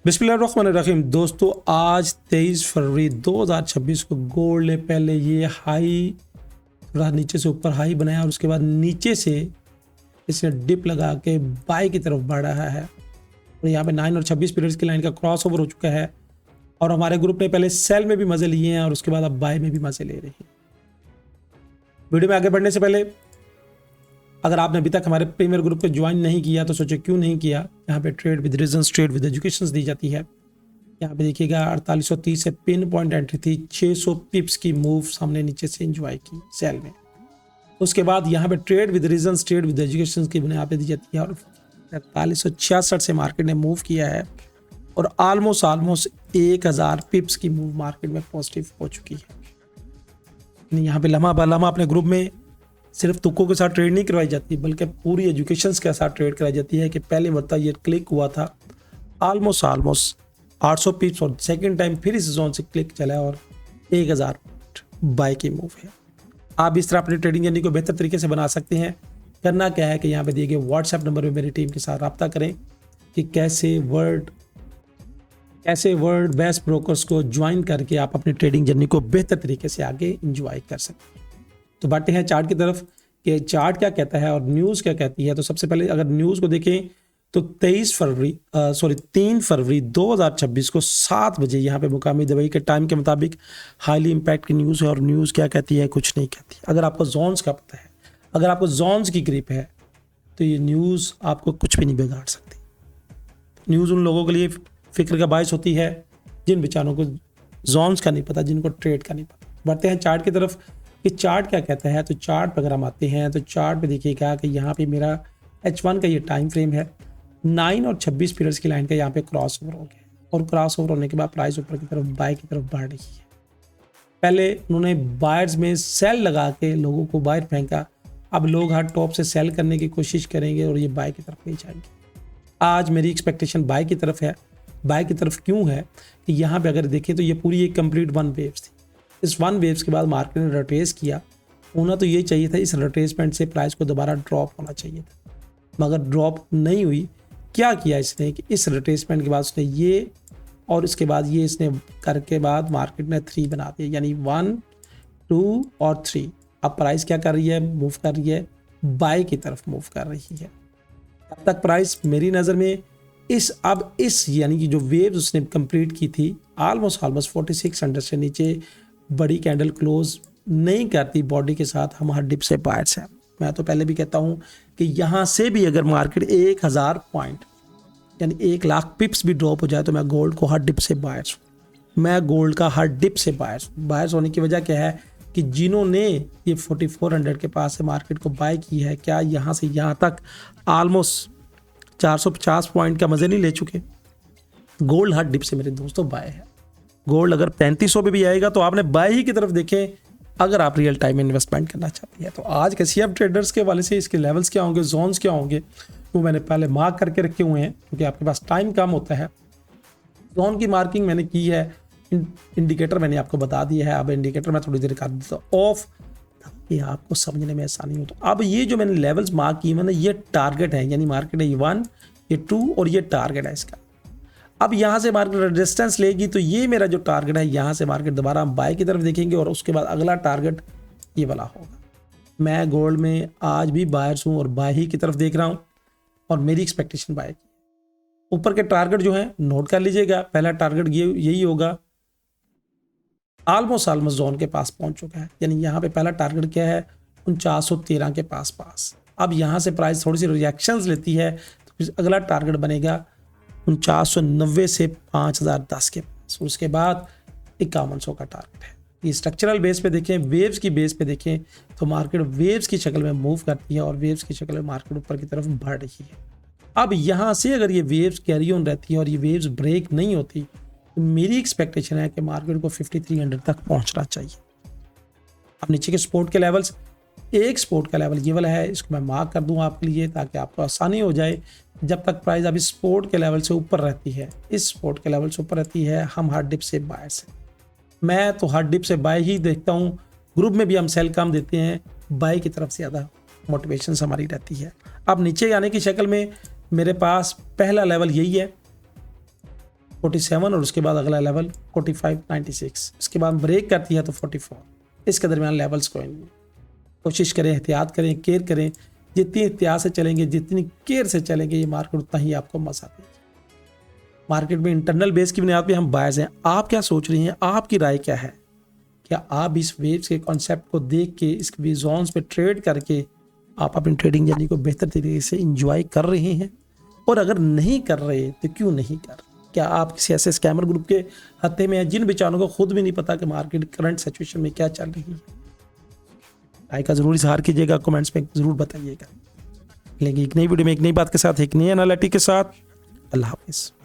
बिस्मिल्लाहिर्रहमानिर्रहीम। दोस्तों, आज 23 फरवरी 2026 को गोल्ड ने पहले ये हाई थोड़ा नीचे से ऊपर हाई बनाया और उसके बाद नीचे से इसने डिप लगा के बाय की तरफ बढ़ रहा है और यहाँ पे 9 और 26 पीरियड्स की लाइन का क्रॉस ओवर हो चुका है और हमारे ग्रुप ने पहले सेल में भी मजे लिए हैं और उसके बाद अब बाय में भी मजे ले रहे हैं। वीडियो में आगे बढ़ने से पहले अगर आपने अभी तक हमारे प्रीमियर ग्रुप को ज्वाइन नहीं किया तो सोचे क्यों नहीं किया। यहाँ पे trade with reason, trade with education दी जाती है। यहाँ पे देखिएगा 4830 से पिन पॉइंट एंट्री थी, 600 पिप्स की मूव सामने नीचे से एंजॉय की सेल में। उसके बाद यहाँ पे trade with reason, trade with education की यहाँ पे दी जाती है और 4566 से मार्केट ने मूव किया है और ऑलमोस्ट 1000 पिप्स की मूव मार्केट में पॉजिटिव हो चुकी है। यहाँ पे लम्हा अपने ग्रुप में सिर्फ तुक्कों के साथ ट्रेड नहीं करवाई जाती बल्कि पूरी एजुकेशन के साथ ट्रेड कराई जाती है कि पहले मतलब ये क्लिक हुआ था ऑलमोस्ट 800 पिप्स और सेकंड टाइम फिर इस जोन से क्लिक चला और 1000 बाय की मूव है। आप इस तरह अपनी ट्रेडिंग जर्नी को बेहतर तरीके से बना सकते हैं। करना क्या है कि यहाँ पे दिए गए व्हाट्सएप नंबर पे मेरी टीम के साथ रब्ता करें कि कैसे वर्ल्ड बेस्ट ब्रोकर्स को ज्वाइन करके आप अपनी ट्रेडिंग जर्नी को बेहतर तरीके से आगे इंजॉय कर सकते हैं। तो बढ़ते हैं चार्ट की तरफ कि चार्ट क्या कहता है और न्यूज़ क्या कहती है। तो सबसे पहले अगर न्यूज़ को देखें तो 3 फरवरी 2026 को 7 बजे यहाँ पे मुकामी दुबई के टाइम के मुताबिक हाईली इम्पैक्ट की न्यूज़ है। और न्यूज़ क्या कहती है, कुछ नहीं कहती। अगर आपको जोन्स का पता है, अगर आपको जोन्स की ग्रिप है तो ये न्यूज़ आपको कुछ भी नहीं बिगाड़ सकती। न्यूज़ उन लोगों के लिए फिक्र का बायस होती है जिन बेचारों को जोन्स का नहीं पता, जिनको ट्रेड का नहीं पता। बढ़ते हैं चार्ट की तरफ कि चार्ट क्या कहता है। तो चार्ट पर अगर हम आते हैं तो चार्ट पे देखिएगा कि यहाँ पे मेरा H1 का ये टाइम फ्रेम है, 9 और 26 पीरियड्स की लाइन का यहाँ पे क्रॉस ओवर हो गया और क्रॉस ओवर होने के बाद प्राइस ऊपर की तरफ बाय की तरफ बढ़ रही है। पहले उन्होंने बायर्स में सेल लगा के लोगों को बाहर फेंका, अब लोग हर टॉप से सेल करने की कोशिश करेंगे और ये बाय की तरफ नहीं जाएंगे। आज मेरी एक्सपेक्टेशन बाय की तरफ है। बाय की तरफ क्यों है कि यहाँ पे अगर देखें तो ये पूरी एक कंप्लीट वन वेव्स थी। इस वन वेव्स के बाद मार्केट ने रिट्रेस किया। होना तो ये चाहिए था, इस रिट्रेसमेंट से प्राइस को दोबारा ड्रॉप होना चाहिए था, मगर ड्रॉप नहीं हुई। क्या किया इसने कि इस रिट्रेसमेंट के बाद उसने ये और इसके बाद ये इसने करके बाद मार्केट ने 3 बना दिया, यानी 1, 2 और 3। अब प्राइस क्या कर रही है, मूव कर रही है, बाय की तरफ मूव कर रही है। अब तक प्राइस मेरी नज़र में इस यानी कि जो वेव्स उसने कंप्लीट की थी ऑलमोस्ट 4600 से नीचे बड़ी कैंडल क्लोज नहीं करती बॉडी के साथ, हम हर डिप से बायर्स हैं। मैं तो पहले भी कहता हूं कि यहां से भी अगर मार्केट 1000 पॉइंट यानी 1 लाख पिप्स भी ड्रॉप हो जाए तो मैं गोल्ड को हर डिप से बायर्स हूं। मैं गोल्ड का हर डिप से बायर्स होने की वजह क्या है कि जिन्होंने ये 4400 के पास से मार्केट को बाय की है, क्या यहां से यहां तक ऑलमोस्ट 450 पॉइंट का मजे नहीं ले चुके। गोल्ड हर डिप से मेरे दोस्तों बाय है। गोल्ड अगर 3500 पे भी आएगा तो आपने बाय ही की तरफ देखें अगर आप रियल टाइम इन्वेस्टमेंट करना चाहती है। तो आज के सीएफ ट्रेडर्स के वाले से इसके लेवल्स क्या होंगे, जोन्स क्या होंगे, वो मैंने पहले मार्क करके रखे हुए हैं क्योंकि आपके पास टाइम कम होता है। जोन की मार्किंग मैंने की है, इंडिकेटर मैंने आपको बता दिया है। अब इंडिकेटर मैं थोड़ी देर कर देता हूँ ऑफ ताकि आपको समझने में आसानी हो। तो अब ये जो मैंने लेवल्स मार्क किए मैंने, ये टारगेट है, यानी मार्केट है 1, ये 2 और ये टारगेट है इसका। अब यहाँ से मार्केट रेजिस्टेंस लेगी तो ये मेरा जो टारगेट है, यहाँ से मार्केट दोबारा हम बाय की तरफ देखेंगे और उसके बाद अगला टारगेट ये वाला होगा। मैं गोल्ड में आज भी बायर्स हूँ और बाय ही की तरफ देख रहा हूँ और मेरी एक्सपेक्टेशन बाय की। ऊपर के टारगेट जो है नोट कर लीजिएगा। पहला टारगेट यही होगा, ऑलमोस्ट जोन के पास पहुंच चुका है, यानी यहाँ पे पहला टारगेट क्या है 4913 के पास। अब यहाँ से प्राइस थोड़ी सी रिएक्शंस लेती है तो फिर अगला टारगेट बनेगा 4990 से 5010 के पास। उसके बाद 5100 का टारगेट है। ये स्ट्रक्चरल बेस पे देखें, वेव्स की बेस पे देखें तो मार्केट वेव्स की शक्ल में मूव करती है और वेव्स की शक्ल में मार्केट ऊपर की तरफ बढ़ रही है। अब यहाँ से अगर ये वेव्स कैरी ऑन रहती है और ये वेव्स ब्रेक नहीं होती तो मेरी एक्सपेक्टेशन है कि मार्केट को 5300 तक पहुँचना चाहिए। अब नीचे के सपोर्ट के लेवल्स, एक सपोर्ट का लेवल ये वाला है, इसको मैं मार्क कर दूं आपके लिए ताकि आपको आसानी हो जाए। जब तक प्राइस अभी सपोर्ट के लेवल से ऊपर रहती है, इस सपोर्ट के लेवल से ऊपर रहती है, हम हर डिप से बायर्स हैं। मैं तो हर डिप से बाय ही देखता हूँ। ग्रुप में भी हम सेल कम देते हैं, बाय की तरफ से ज़्यादा मोटिवेशन हमारी रहती है। अब नीचे आने की शक्ल में मेरे पास पहला लेवल यही है 47 और उसके बाद अगला लेवल 45.96, उसके बाद ब्रेक करती है तो 44। इसके दरमियान लेवल्स कोई नहीं। कोशिश करें, एहतियात करें, केयर करें। जितनी एहतियात से चलेंगे, जितनी केयर से चलेंगे, ये मार्केट उतना ही आपको मजा देगी। मार्केट में इंटरनल बेस की बुनियाद पे हम बायर्स हैं। आप क्या सोच रही हैं? आपकी राय क्या है? क्या आप इस वेव्स के कॉन्सेप्ट को देख के, इस जोन्स पे ट्रेड करके आप अपनी ट्रेडिंग जर्नी को बेहतर तरीके से इंजॉय कर रहे हैं? और अगर नहीं कर रहे तो क्यों नहीं कर रहे? क्या आप किसी ऐसे स्कैमर ग्रुप के हत्थे में हैं जिन बेचारों को खुद भी नहीं पता कि मार्केट करंट सिचुएशन में क्या चल रही है? राय का जरूर इजहार कीजिएगा, कमेंट्स में जरूर बताइएगा। लेकिन एक नई वीडियो में एक नई बात के साथ, एक नई एनालिटिक के साथ। अल्लाह हाफिज़।